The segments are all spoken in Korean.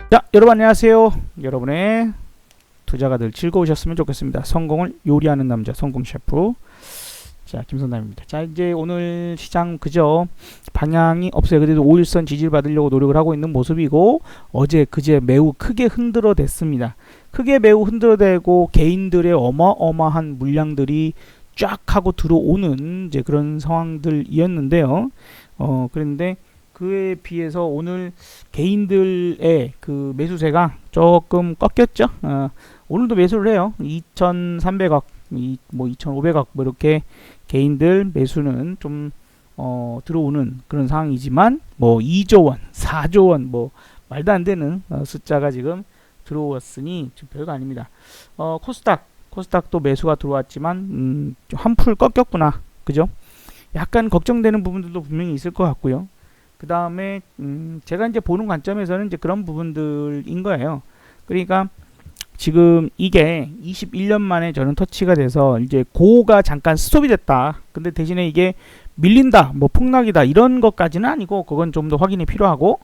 자, 여러분 안녕하세요. 여러분의 투자가 늘 즐거우셨으면 좋겠습니다. 성공을 요리하는 남자 성공 셰프. 자, 김선남입니다. 자, 이제 오늘 시장 그저 방향이 없어요. 그래도 5일선 지지를 받으려고 노력을 하고 있는 모습이고, 어제 그제 매우 크게 흔들어댔습니다. 크게 매우 흔들어대고 개인들의 어마어마한 물량들이 쫙 하고 들어오는 이제 그런 상황들이었는데요. 그런데 그에 비해서 오늘 개인들의 그 매수세가 조금 꺾였죠. 오늘도 매수를 해요. 2,300억, 뭐 2,500억 뭐 이렇게 개인들 매수는 좀 들어오는 그런 상황이지만, 뭐 2조 원, 4조 원, 뭐 말도 안 되는 숫자가 지금 들어왔으니 좀 별거 아닙니다. 코스닥도 매수가 들어왔지만 좀 한풀 꺾였구나, 그죠? 약간 걱정되는 부분들도 분명히 있을 것 같고요. 그 다음에 제가 이제 보는 관점에서는 이제 그런 부분들인 거예요. 그러니까 지금 이게 21년 만에 저는 터치가 돼서 이제 고가 잠깐 스톱이 됐다. 근데 대신에 이게 밀린다, 뭐 폭락이다 이런 것까지는 아니고, 그건 좀 더 확인이 필요하고,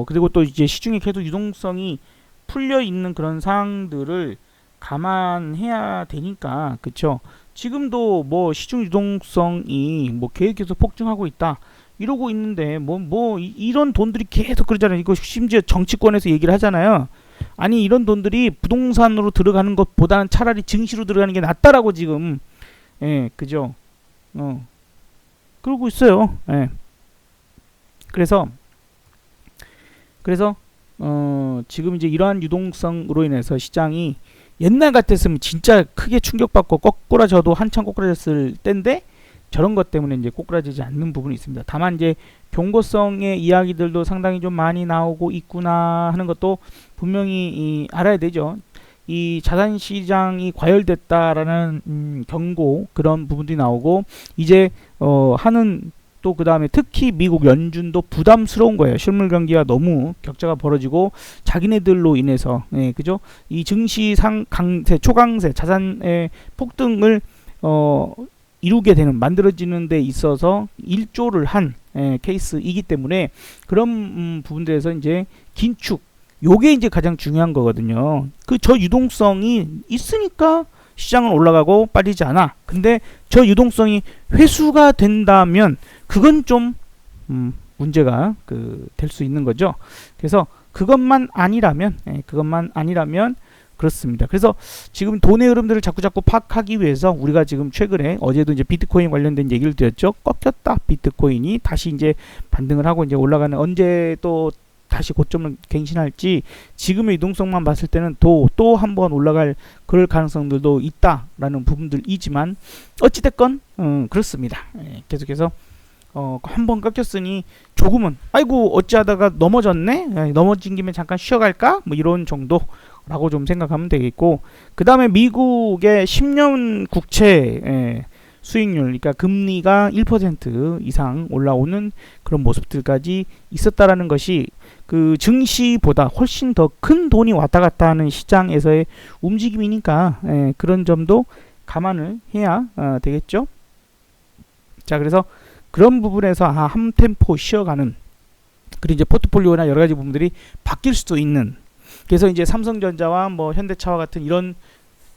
그리고 또 이제 시중에 계속 유동성이 풀려 있는 그런 상황들을 감안해야 되니까, 그쵸? 지금도 뭐 시중 유동성이 뭐 계속해서 폭증하고 있다 이러고 있는데, 이런 돈들이 계속 그러잖아요. 이거 심지어 정치권에서 얘기를 하잖아요. 아니, 이런 돈들이 부동산으로 들어가는 것보다는 차라리 증시로 들어가는 게 낫다라고 지금, 예, 그죠? 그러고 있어요. 예. 그래서 지금 이제 이러한 유동성으로 인해서 시장이 옛날 같았으면 진짜 크게 충격받고 거꾸라져도 한참 거꾸라졌을 때인데, 저런 것 때문에 이제 꼬꾸라지지 않는 부분이 있습니다. 다만 이제 경고성의 이야기들도 상당히 좀 많이 나오고 있구나 하는 것도 분명히 알아야 되죠. 이 자산 시장이 과열됐다라는 경고, 그런 부분들이 나오고, 이제 하는 또 그 다음에 특히 미국 연준도 부담스러운 거예요. 실물 경기가 너무 격차가 벌어지고 자기네들로 인해서, 예, 그죠? 이 증시 강세, 초강세, 자산의 폭등을 이루게 되는, 만들어지는 데 있어서 일조를 한 케이스이기 때문에, 그런 부분들에서 이제 긴축, 요게 이제 가장 중요한 거거든요. 그 저 유동성이 있으니까 시장은 올라가고 빠지지 않아. 근데 저 유동성이 회수가 된다면 그건 좀 문제가 될 수 있는 거죠. 그래서 그것만 아니라면 그렇습니다. 그래서 지금 돈의 흐름들을 자꾸 파악하기 위해서 우리가 지금 최근에, 어제도 이제 비트코인 관련된 얘기를 드렸죠. 꺾였다, 비트코인이 다시 이제 반등을 하고 이제 올라가는, 언제 또 다시 고점을 갱신할지, 지금의 유동성만 봤을 때는 또 한 번 올라갈 그럴 가능성들도 있다라는 부분들이지만, 어찌됐건 그렇습니다. 예, 계속해서 한 번 꺾였으니 조금은 아이고 어찌하다가 넘어졌네, 예, 넘어진 김에 잠깐 쉬어갈까, 뭐 이런 정도라고 좀 생각하면 되겠고, 그 다음에 미국의 10년 국채 수익률, 그러니까 금리가 1% 이상 올라오는 그런 모습들까지 있었다라는 것이, 그 증시보다 훨씬 더 큰 돈이 왔다 갔다 하는 시장에서의 움직임이니까, 그런 점도 감안을 해야 되겠죠. 자, 그래서 그런 부분에서 한 템포 쉬어가는, 그리고 이제 포트폴리오나 여러 가지 부분들이 바뀔 수도 있는, 그래서 이제 삼성전자와 뭐 현대차와 같은 이런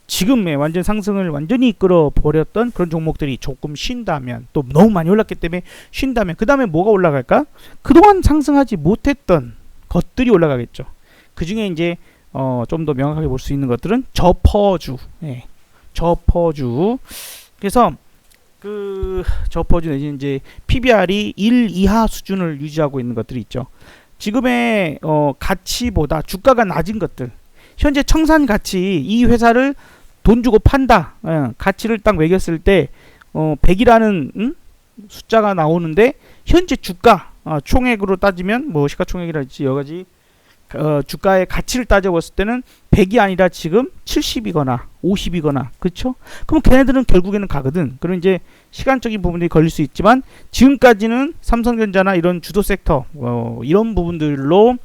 지금의 완전 상승을 완전히 이끌어 버렸던 그런 종목들이 조금 쉰다면, 또 너무 많이 올랐기 때문에 쉰다면, 그 다음에 뭐가 올라갈까? 그동안 상승하지 못했던 것들이 올라가겠죠. 그 중에 이제 좀 더 명확하게 볼 수 있는 것들은 저퍼주, 저퍼주. 그래서 그 저퍼주 내지는 이제 PBR이 1 이하 수준을 유지하고 있는 것들이 있죠. 지금의 가치보다 주가가 낮은 것들, 현재 청산 가치, 이 회사를 돈 주고 판다, 가치를 딱 매겼을 때 100이라는 숫자가 나오는데, 현재 주가 총액으로 따지면, 뭐 시가총액이랄지 여러 가지 주가의 가치를 따져봤을 때는 100이 아니라 지금 70이거나 50이거나, 그렇죠? 그럼 걔네들은 결국에는 가거든. 그럼 이제 시간적인 부분들이 걸릴 수 있지만, 지금까지는 삼성전자나 이런 주도 섹터, 이런 부분들로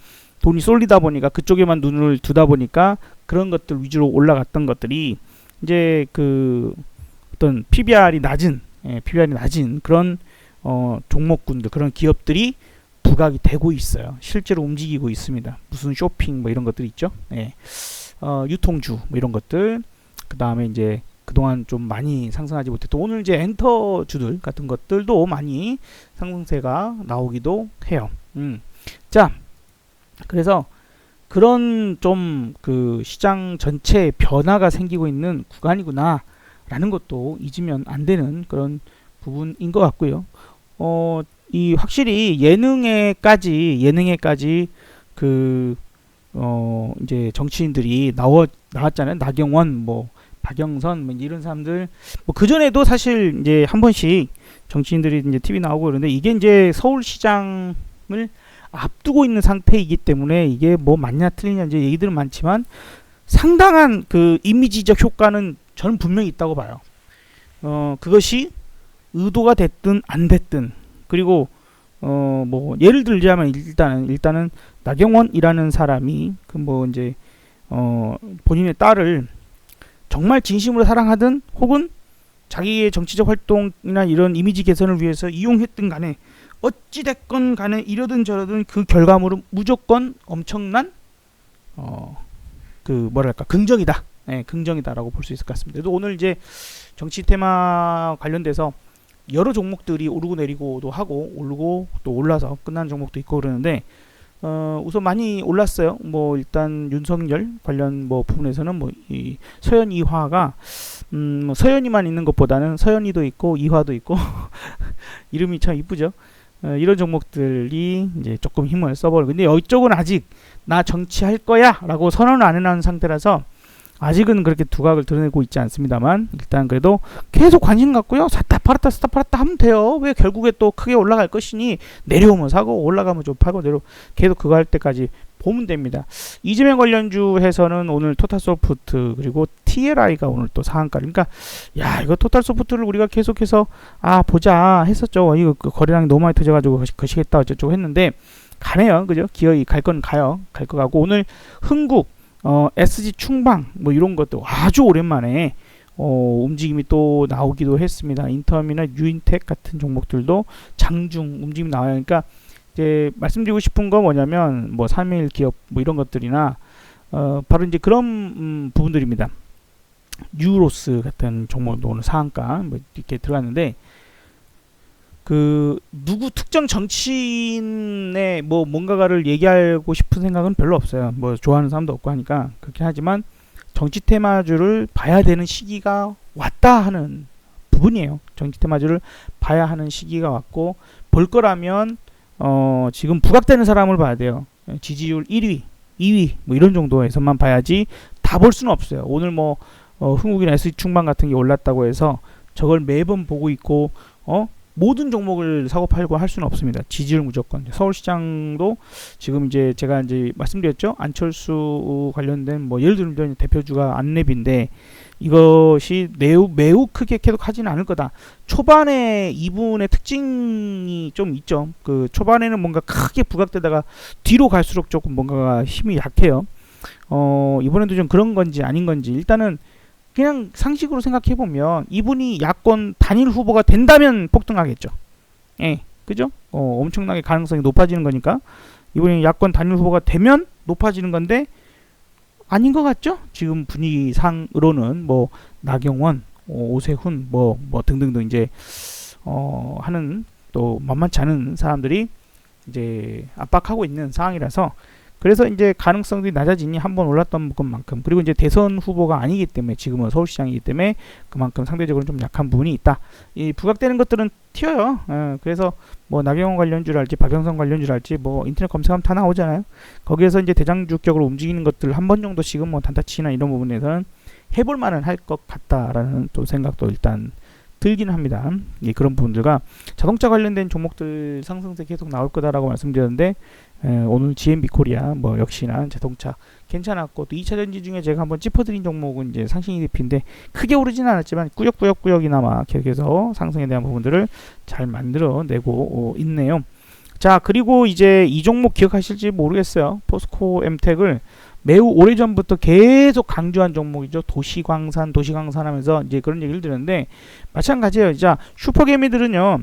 돈이 쏠리다 보니까, 그쪽에만 눈을 두다 보니까 그런 것들 위주로 올라갔던 것들이 이제 그 어떤 PBR이 낮은 그런 종목군들, 그런 기업들이 부각이 되고 있어요. 실제로 움직이고 있습니다. 무슨 쇼핑 뭐 이런 것들 있죠. 예. 유통주 뭐 이런 것들. 그 다음에 이제 그동안 좀 많이 상승하지 못했던 오늘 이제 엔터주들 같은 것들도 많이 상승세가 나오기도 해요. 자, 그래서 그런 좀 그 시장 전체에 변화가 생기고 있는 구간이구나 라는 것도 잊으면 안 되는 그런 부분인 것 같고요. 이 확실히 예능에까지 그 이제 정치인들이 나왔잖아요. 나경원, 뭐 박영선, 뭐 이런 사람들, 뭐 그 전에도 사실 이제 한 번씩 정치인들이 이제 TV 나오고 그러는데 이게 이제 서울시장을 앞두고 있는 상태이기 때문에 이게 뭐 맞냐 틀리냐 이제 얘기들은 많지만 상당한 그 이미지적 효과는 저는 분명히 있다고 봐요. 그것이 의도가 됐든 안 됐든 그리고 뭐 예를 들자면 일단은 나경원이라는 사람이 그 뭐 이제 본인의 딸을 정말 진심으로 사랑하든 혹은 자기의 정치적 활동이나 이런 이미지 개선을 위해서 이용했든 간에 어찌됐건 간에 이러든 저러든 그 결과물은 무조건 엄청난 그 뭐랄까 긍정이다. 네, 긍정이다라고 볼 수 있을 것 같습니다. 그래도 오늘 이제 정치 테마 관련돼서 여러 종목들이 오르고 내리고도 하고 오르고 또 올라서 끝난 종목도 있고 그러는데 우선 많이 올랐어요. 뭐 일단 윤석열 관련 뭐 부분에서는 뭐 이 서현이화가 뭐 서현이만 있는 것보다는 서현이도 있고 이화도 있고 이름이 참 이쁘죠. 이런 종목들이 이제 조금 힘을 써버려. 근데 이쪽은 아직 나 정치할 거야라고 선언을 안 해놓은 상태라서 아직은 그렇게 두각을 드러내고 있지 않습니다만 일단 그래도 계속 관심 갖고요. 샀다 팔았다 하면 돼요. 왜 결국에 또 크게 올라갈 것이니 내려오면 사고 올라가면 좀 팔고 계속 그거 할 때까지 보면 됩니다. 이재명 관련주에서는 오늘 토탈소프트 그리고 TLI가 오늘 또 상한가. 그러니까 야 이거 토탈소프트를 우리가 계속해서 보자 했었죠. 이거 거래량이 너무 많이 터져가지고 거시겠다 어쩌고 했는데 가네요. 그죠? 기어이 갈 건 가요. 갈 거 가고 오늘 흥국 SG 충방 뭐 이런 것도 아주 오랜만에 움직임이 또 나오기도 했습니다. 인텀이나 유인텍 같은 종목들도 장중 움직임이 나와요. 그러니까 이제 말씀드리고 싶은 건 뭐냐면 뭐 3일 기업 뭐 이런 것들이나 바로 이제 그런 부분들입니다. 뉴로스 같은 종목도 오늘 상한가 뭐 이렇게 들어갔는데 그 누구 특정 정치인의 뭐 뭔가를 얘기하고 싶은 생각은 별로 없어요. 뭐 좋아하는 사람도 없고 하니까 그렇긴 하지만 정치 테마주를 봐야 되는 시기가 왔다 하는 부분이에요. 정치 테마주를 봐야 하는 시기가 왔고 볼 거라면 지금 부각되는 사람을 봐야 돼요. 지지율 1위, 2위 뭐 이런 정도에서만 봐야지 다 볼 수는 없어요. 오늘 뭐 흥국이나 SG 충방 같은 게 올랐다고 해서 저걸 매번 보고 있고 모든 종목을 사고 팔고 할 수는 없습니다. 지지율 무조건. 서울시장도 지금 이제 제가 이제 말씀드렸죠. 안철수 관련된 뭐 예를 들면 대표주가 안랩인데 이것이 매우 크게 계속 하지는 않을 거다. 초반에 이분의 특징이 좀 있죠. 그 초반에는 뭔가 크게 부각되다가 뒤로 갈수록 조금 뭔가가 힘이 약해요. 이번에도 좀 그런 건지 아닌 건지 일단은 그냥 상식으로 생각해보면 이분이 야권 단일 후보가 된다면 폭등하겠죠. 예, 그죠? 엄청나게 가능성이 높아지는 거니까 이분이 야권 단일 후보가 되면 높아지는 건데 아닌 것 같죠? 지금 분위기상으로는 뭐 나경원, 오세훈 뭐 등등등 이제 하는 또 만만치 않은 사람들이 이제 압박하고 있는 상황이라서 그래서 이제 가능성이 낮아지니 한번 올랐던 것만큼 그리고 이제 대선 후보가 아니기 때문에 지금은 서울시장이기 때문에 그만큼 상대적으로 좀 약한 부분이 있다. 이 부각되는 것들은 튀어요. 그래서 뭐 나경원 관련주랄지 박영선 관련주랄지 뭐 인터넷 검색하면 다 나오잖아요. 거기에서 이제 대장주격으로 움직이는 것들 한 번 정도씩은 뭐 단타치나 이런 부분에서는 해볼 만은 할 것 같다라는 또 생각도 일단 들긴 합니다. 그런 부분들과 자동차 관련된 종목들 상승세 계속 나올 거다라고 말씀드렸는데 오늘 GMB 코리아 뭐 역시나 자동차 괜찮았고 또 2차 전지 중에 제가 한번 짚어드린 종목은 이제 상승 EDP인데 크게 오르지는 않았지만 꾸역꾸역이나마 계속해서 상승에 대한 부분들을 잘 만들어내고 있네요. 자 그리고 이제 이 종목 기억하실지 모르겠어요. 포스코 엠텍을 매우 오래전부터 계속 강조한 종목이죠. 도시광산 하면서 이제 그런 얘기를 드렸는데 마찬가지예요. 자 슈퍼개미들은요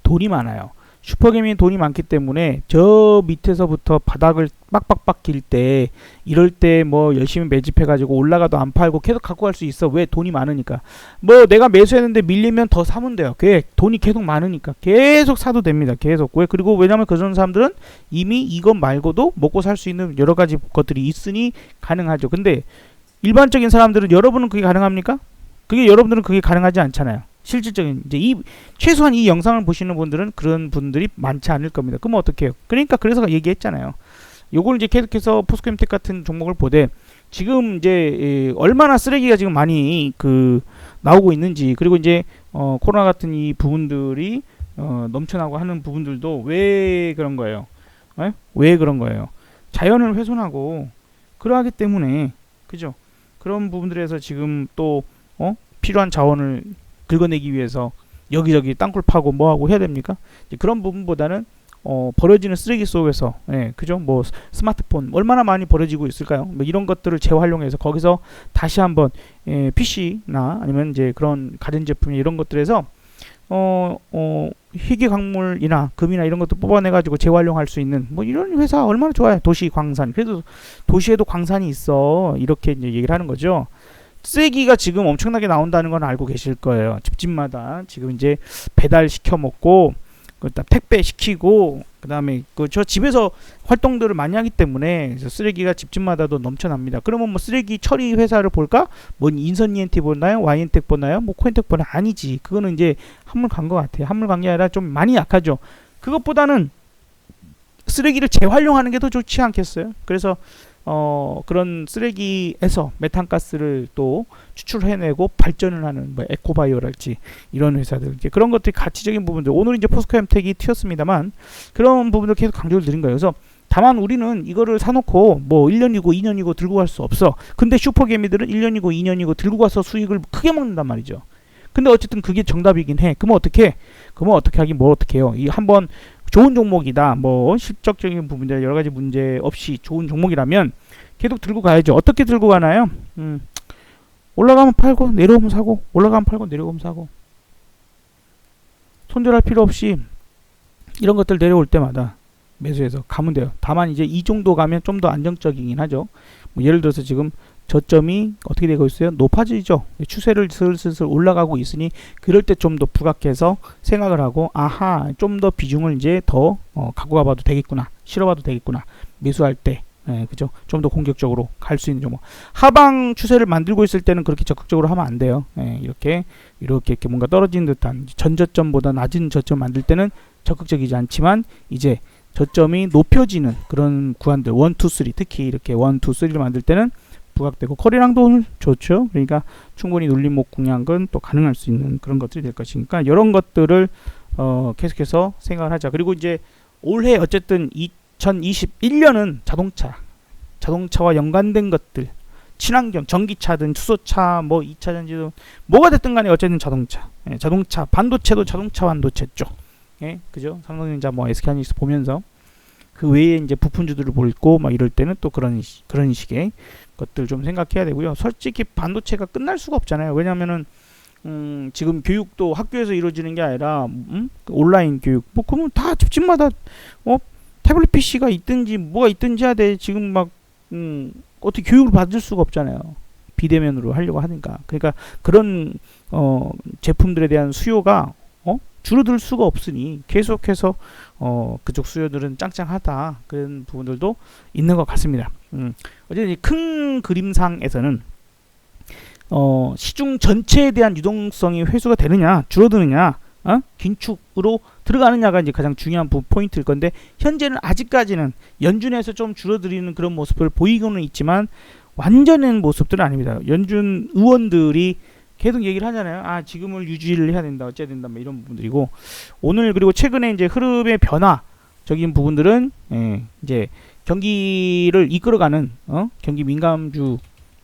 돈이 많아요. 슈퍼개미 돈이 많기 때문에 저 밑에서부터 바닥을 빡빡빡 길 때 이럴 때 뭐 열심히 매집해가지고 올라가도 안 팔고 계속 갖고 갈 수 있어. 왜? 돈이 많으니까. 뭐 내가 매수했는데 밀리면 더 사면 돼요. 돈이 계속 많으니까 계속 사도 됩니다. 계속. 왜? 그리고 왜냐면 그런 사람들은 이미 이것 말고도 먹고 살 수 있는 여러 가지 것들이 있으니 가능하죠. 근데 일반적인 사람들은 여러분은 그게 가능합니까? 여러분들은 그게 가능하지 않잖아요. 실질적인 이제 최소한 이 영상을 보시는 분들은 그런 분들이 많지 않을 겁니다. 그러면 어떻게 해요? 그러니까 그래서 얘기했잖아요. 요걸 이제 계속해서 포스코엠텍 같은 종목을 보되 지금 이제 얼마나 쓰레기가 지금 많이 나오고 있는지, 그리고 이제 코로나 같은 이 부분들이 넘쳐나고 하는 부분들도 왜 그런 거예요? 왜 그런 거예요? 자연을 훼손하고 그러하기 때문에, 그죠? 그런 부분들에서 지금 또 필요한 자원을 긁어내기 위해서 여기저기 땅굴 파고 뭐하고 해야 됩니까? 그런 부분보다는 버려지는 쓰레기 속에서, 그죠? 뭐 스마트폰 얼마나 많이 버려지고 있을까요? 뭐 이런 것들을 재활용해서 거기서 다시 한번 PC나 아니면 이제 그런 가전제품 이런 것들에서 희귀 광물이나 금이나 이런 것도 뽑아내가지고 재활용할 수 있는 뭐 이런 회사 얼마나 좋아요. 도시 광산. 그래도 도시에도 광산이 있어. 이렇게 이제 얘기를 하는 거죠. 쓰레기가 지금 엄청나게 나온다는 건 알고 계실 거예요. 집집마다 지금 이제 배달 시켜 먹고, 그다음 택배 시키고, 그다음에 저 집에서 활동들을 많이 하기 때문에 쓰레기가 집집마다도 넘쳐납니다. 그러면 뭐 쓰레기 처리 회사를 볼까? 뭐 인선 ENT 보나요? Y엔텍 보나요? 뭐 코엔텍 보나요? 아니지. 그거는 이제 한물 간 것 같아요. 한물 간 게 아니라 좀 많이 약하죠. 그것보다는 쓰레기를 재활용하는 게 더 좋지 않겠어요? 그래서 그런 쓰레기에서 메탄가스를 또 추출해내고 발전을 하는 뭐 에코바이오랄지 이런 회사들, 이제 그런 것들이 가치적인 부분들, 오늘 이제 포스코엠텍이 튀었습니다만 그런 부분들 계속 강조를 드린 거예요. 그래서 다만 우리는 이거를 사놓고 뭐 1년이고 2년이고 들고 갈 수 없어. 근데 슈퍼개미들은 1년이고 2년이고 들고 가서 수익을 크게 먹는단 말이죠. 근데 어쨌든 그게 정답이긴 해. 그러면 어떻게 하긴 뭘 어떻게 해요. 이 한번 좋은 종목이다, 뭐 실적적인 부분들 여러 가지 문제 없이 좋은 종목이라면 계속 들고 가야죠. 어떻게 들고 가나요? 올라가면 팔고 내려오면 사고, 올라가면 팔고 내려오면 사고, 손절할 필요 없이 이런 것들 내려올 때마다 매수해서 가면 돼요. 다만 이제 이 정도 가면 좀 더 안정적이긴 하죠. 뭐 예를 들어서 지금 저점이 어떻게 되고 있어요? 높아지죠. 추세를 슬슬 올라가고 있으니 그럴 때 좀 더 부각해서 생각을 하고, 아하, 좀 더 비중을 이제 더 갖고 가봐도 되겠구나, 실어봐도 되겠구나, 매수할 때, 그죠? 좀 더 공격적으로 갈 수 있는 종목. 하방 추세를 만들고 있을 때는 그렇게 적극적으로 하면 안 돼요. 이렇게 뭔가 떨어지는 듯한 전저점보다 낮은 저점 만들 때는 적극적이지 않지만, 이제 저점이 높여지는 그런 구간들 1, 2, 3, 특히 이렇게 1, 2, 3를 만들 때는 부각되고, 커리랑도 오늘 좋죠. 그러니까 충분히 눌림목 공략은 또 가능할 수 있는 그런 것들이 될 것이니까 이런 것들을 계속해서 생각을 하자. 그리고 이제 올해 어쨌든 2021년은 자동차와 연관된 것들, 친환경, 전기차든 수소차, 뭐 2차 전지든 뭐가 됐든 간에 어쨌든 자동차, 반도체도 자동차 반도체 쪽, 그죠? 삼성전자, 뭐 SK하이닉스 보면서 그 외에 이제 부품주들을 볼고 막 이럴 때는 또 그런 식의 것들 좀 생각해야 되고요. 솔직히 반도체가 끝날 수가 없잖아요. 왜냐면은 지금 교육도 학교에서 이루어지는 게 아니라 온라인 교육, 뭐 그러면 다 집집마다 태블릿 PC가 있든지 뭐가 있든지 해야 돼. 지금 막 어떻게 교육을 받을 수가 없잖아요. 비대면으로 하려고 하니까. 그러니까 그런 제품들에 대한 수요가 줄어들 수가 없으니 계속해서 그쪽 수요들은 짱짱하다, 그런 부분들도 있는 것 같습니다. 어쨌든 큰 그림상에서는 시중 전체에 대한 유동성이 회수가 되느냐 줄어드느냐, 긴축으로 들어가느냐가 이제 가장 중요한 포인트일 건데, 현재는 아직까지는 연준에서 좀 줄어들이는 그런 모습을 보이고는 있지만 완전한 모습들은 아닙니다. 연준 의원들이 계속 얘기를 하잖아요. 지금을 유지를 해야 된다, 어째야 된다, 뭐 이런 부분들이고, 오늘 그리고 최근에 이제 흐름의 변화적인 부분들은 이제 경기를 이끌어가는 경기 민감주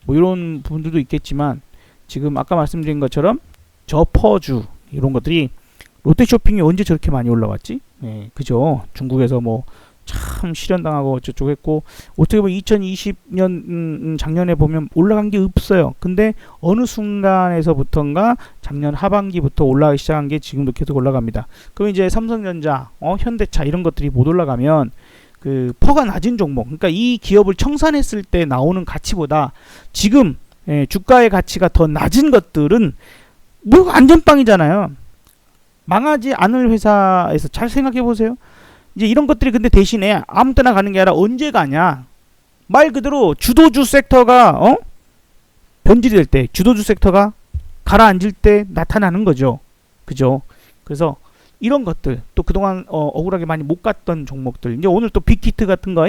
뭐 이런 부분들도 있겠지만, 지금 아까 말씀드린 것처럼 저퍼주 이런 것들이, 롯데쇼핑이 언제 저렇게 많이 올라왔지? 그죠? 중국에서 뭐 참 실현당하고 어쩌고 했고, 어떻게 보면 2020년 작년에 보면 올라간 게 없어요. 근데 어느 순간에서부턴가 작년 하반기부터 올라가기 시작한 게 지금도 계속 올라갑니다. 그럼 이제 삼성전자, 현대차 이런 것들이 못 올라가면 그 퍼가 낮은 종목, 그러니까 이 기업을 청산했을 때 나오는 가치보다 지금 주가의 가치가 더 낮은 것들은 뭐 안전빵이잖아요. 망하지 않을 회사에서 잘 생각해 보세요. 이제 이런 것들이 근데 대신에 아무 때나 가는 게 아니라 언제 가냐. 말 그대로 주도주 섹터가 변질이 될 때, 주도주 섹터가 가라앉을 때 나타나는 거죠. 그죠? 그래서 이런 것들, 또 그동안 억울하게 많이 못 갔던 종목들, 이제 오늘 또 빅히트 같은 거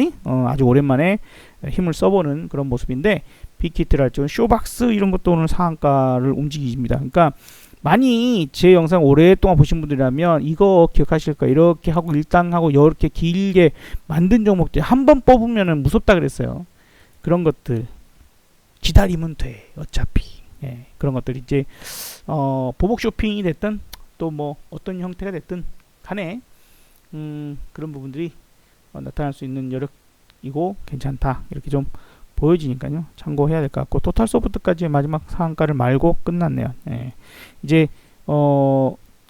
아주 오랜만에 힘을 써보는 그런 모습인데, 빅히트랄지 쇼박스 이런 것도 오늘 상한가를 움직입니다. 그러니까 많이 제 영상 오랫동안 보신 분들이라면 이거 기억하실 거예요. 이렇게 하고 일당하고 이렇게 길게 만든 종목들 한 번 뽑으면 무섭다 그랬어요. 그런 것들 기다리면 돼. 어차피 그런 것들이 이제 보복 쇼핑이 됐든 또 뭐 어떤 형태가 됐든 간에 그런 부분들이 나타날 수 있는 여력이고 괜찮다 이렇게 좀 보여지니까요. 참고해야 될 것 같고, 토탈소프트까지 마지막 상한가를 말고 끝났네요. 이제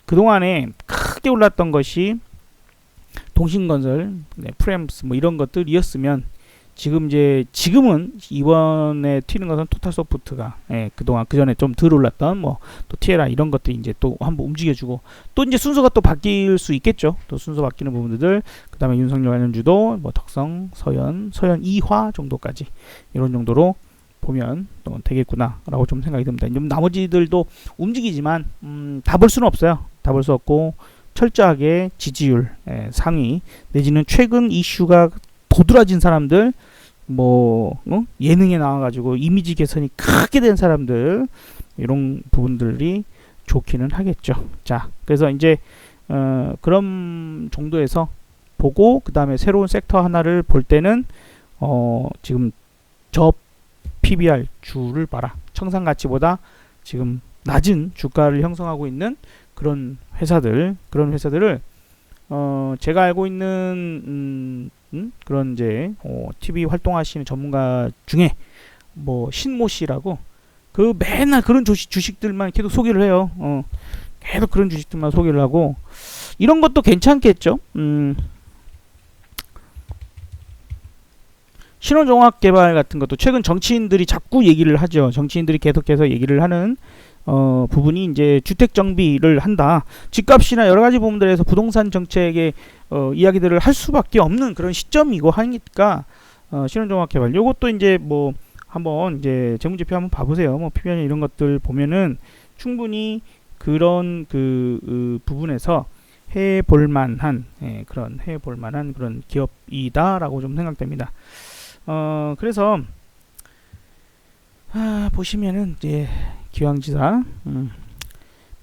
그동안에 크게 올랐던 것이 동신건설, 프렘스 뭐 이런 것들이었으면 지금은 이번에 튀는 것은 토탈소프트가 그동안 그전에 좀 덜 올랐던 뭐 또 TLI 이런 것들이 이제 또 한번 움직여주고, 또 이제 순서가 또 바뀔 수 있겠죠. 또 순서 바뀌는 부분들, 그 다음에 윤석열 관련주도 뭐 덕성, 서현 2화 정도까지 이런 정도로 보면 또 되겠구나라고 좀 생각이 듭니다. 좀 나머지들도 움직이지만 다 볼 수는 없어요. 다 볼 수 없고 철저하게 지지율 상위 내지는 최근 이슈가 도드라진 사람들, 뭐 예능에 나와가지고 이미지 개선이 크게 된 사람들, 이런 부분들이 좋기는 하겠죠. 자, 그래서 이제 그런 정도에서 보고 그 다음에 새로운 섹터 하나를 볼 때는 지금 저 PBR 주를 봐라. 청산 가치보다 지금 낮은 주가를 형성하고 있는 그런 회사들을 제가 알고 있는 그런 이제 TV 활동하시는 전문가 중에 뭐 신모 씨라고 그 맨날 그런 주식들만 계속 소개를 해요. 계속 그런 주식들만 소개를 하고 이런 것도 괜찮겠죠. 신혼종합개발 같은 것도 최근 정치인들이 자꾸 얘기를 하죠. 정치인들이 계속해서 얘기를 하는 부분이 이제 주택 정비를 한다. 집값이나 여러 가지 부분들에서 부동산 정책의 이야기들을 할 수밖에 없는 그런 시점이고 하니까 신혼종합개발 요것도 이제 뭐 한번 이제 재무제표 한번 봐보세요. 뭐 PBR 이런 것들 보면은 충분히 그런 그 부분에서 해볼만한 그런 기업이다라고 좀 생각됩니다. 그래서 보시면은 이제 기왕지사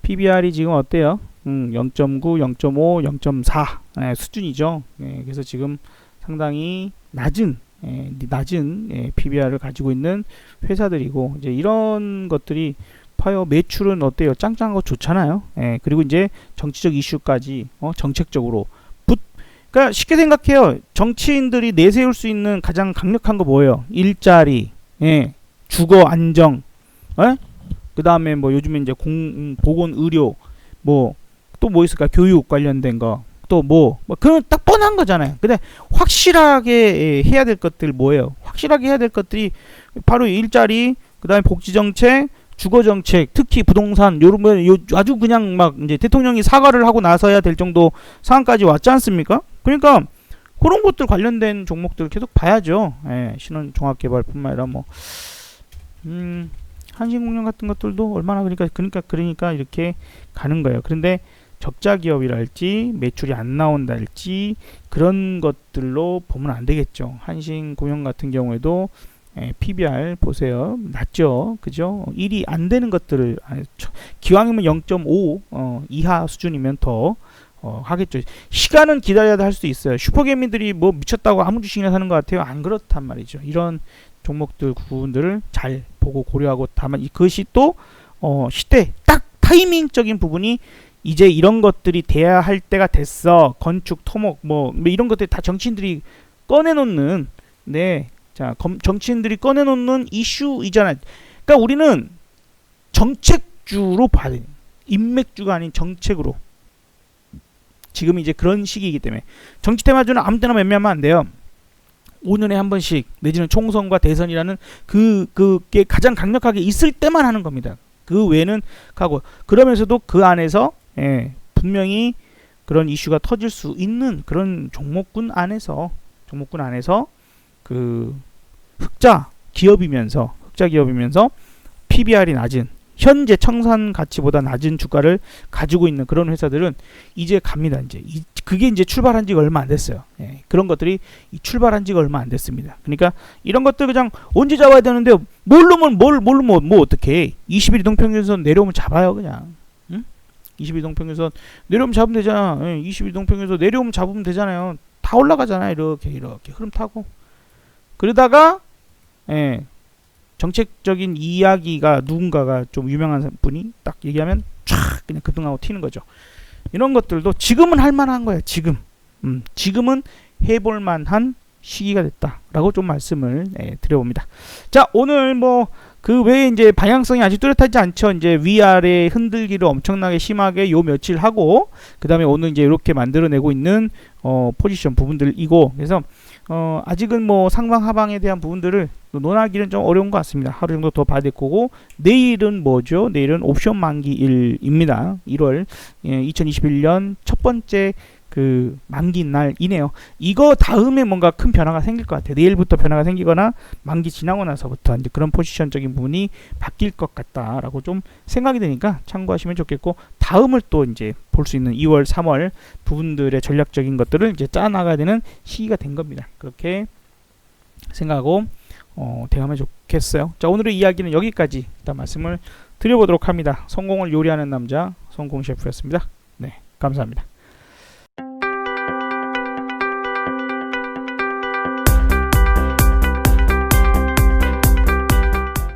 PBR이 지금 어때요? 0.9, 0.5, 0.4 수준이죠. 그래서 지금 상당히 낮은 PBR을 가지고 있는 회사들이고, 이제 이런 것들이 파요 매출은 어때요? 짱짱한 거 좋잖아요. 그리고 이제 정치적 이슈까지 정책적으로 그러니까 쉽게 생각해요. 정치인들이 내세울 수 있는 가장 강력한 거 뭐예요? 일자리, 주거 안정, 그 다음에 뭐 요즘에 이제 보건 의료, 뭐 또 뭐 있을까? 교육 관련된 거, 또 뭐 그런 딱 뻔한 거잖아요. 근데 확실하게 해야 될 것들 뭐예요? 확실하게 해야 될 것들이 바로 일자리, 그 다음에 복지정책, 주거정책, 특히 부동산, 요런 아주 그냥 막 이제 대통령이 사과를 하고 나서야 될 정도 상황까지 왔지 않습니까? 그러니까 그런 것들 관련된 종목들 계속 봐야죠. 신혼종합개발뿐만 아니라 뭐 한신공영 같은 것들도 얼마나 그러니까 이렇게 가는 거예요. 그런데 적자 기업이랄지 매출이 안 나온달지 그런 것들로 보면 안 되겠죠. 한신공영 같은 경우에도 PBR 보세요. 낮죠. 그죠? 1이 안 되는 것들을 기왕이면 0.5 이하 수준이면 더 하겠죠. 시간은 기다려야 할 수 있어요. 슈퍼개미들이 뭐 미쳤다고 아무 주식이나 사는 것 같아요. 안 그렇단 말이죠. 이런 종목들 부분들을 잘 보고 고려하고, 다만 그것이 또 시대 딱 타이밍적인 부분이 이제 이런 것들이 돼야 할 때가 됐어. 건축, 토목 뭐 이런 것들 다 정치인들이 꺼내놓는 네, 자 정치인들이 꺼내놓는 이슈이잖아. 그러니까 우리는 정책주로 봐야 돼. 인맥주가 아닌 정책으로. 지금 이제 그런 시기이기 때문에 정치 테마주는 아무 때나 매매하면 안 돼요. 5년에 한 번씩 내지는 총선과 대선이라는 그게 가장 강력하게 있을 때만 하는 겁니다. 그 외에는 가고 그러면서도 그 안에서 분명히 그런 이슈가 터질 수 있는 그런 종목군 안에서 그 흑자 기업이면서 PBR이 낮은 현재 청산 가치보다 낮은 주가를 가지고 있는 그런 회사들은 이제 갑니다. 이제 그게 이제 출발한 지가 얼마 안 됐어요. 그런 것들이 출발한 지가 얼마 안 됐습니다. 그러니까 이런 것들 그냥 언제 잡아야 되는데 뭐 어떻게 21 이동평균선 내려오면 잡아요 그냥. 응? 21 이동평균선 내려오면 잡으면 되잖아. 21 이동평균선 내려오면 잡으면 되잖아요. 다 올라가잖아요. 이렇게 흐름 타고. 그러다가 정책적인 이야기가 누군가가 좀 유명한 분이 딱 얘기하면 촥 그냥 급등하고 튀는 거죠. 이런 것들도 지금은 할 만한 거야. 지금은 해볼 만한 시기가 됐다라고 좀 말씀을 드려봅니다. 자, 오늘 뭐 그 외에 이제 방향성이 아직 뚜렷하지 않죠. 이제 위아래 흔들기를 엄청나게 심하게 요 며칠 하고 그 다음에 오늘 이제 이렇게 만들어내고 있는 포지션 부분들이고 그래서 아직은 뭐 상방 하방에 대한 부분들을 논하기는 좀 어려운 것 같습니다. 하루 정도 더 봐야 될 거고 내일은 뭐죠? 내일은 옵션 만기일입니다. 1월 2021년 첫 번째 그 만기 날이네요. 이거 다음에 뭔가 큰 변화가 생길 것 같아요. 내일부터 변화가 생기거나 만기 지나고 나서부터 이제 그런 포지션적인 부분이 바뀔 것 같다라고 좀 생각이 되니까 참고하시면 좋겠고 다음을 또 이제 볼 수 있는 2월, 3월 부분들의 전략적인 것들을 이제 짜 나가야 되는 시기가 된 겁니다. 그렇게 생각하고 대하면 좋겠어요. 자, 오늘의 이야기는 여기까지 일단 말씀을 드려보도록 합니다. 성공을 요리하는 남자 성공 셰프였습니다. 네, 감사합니다.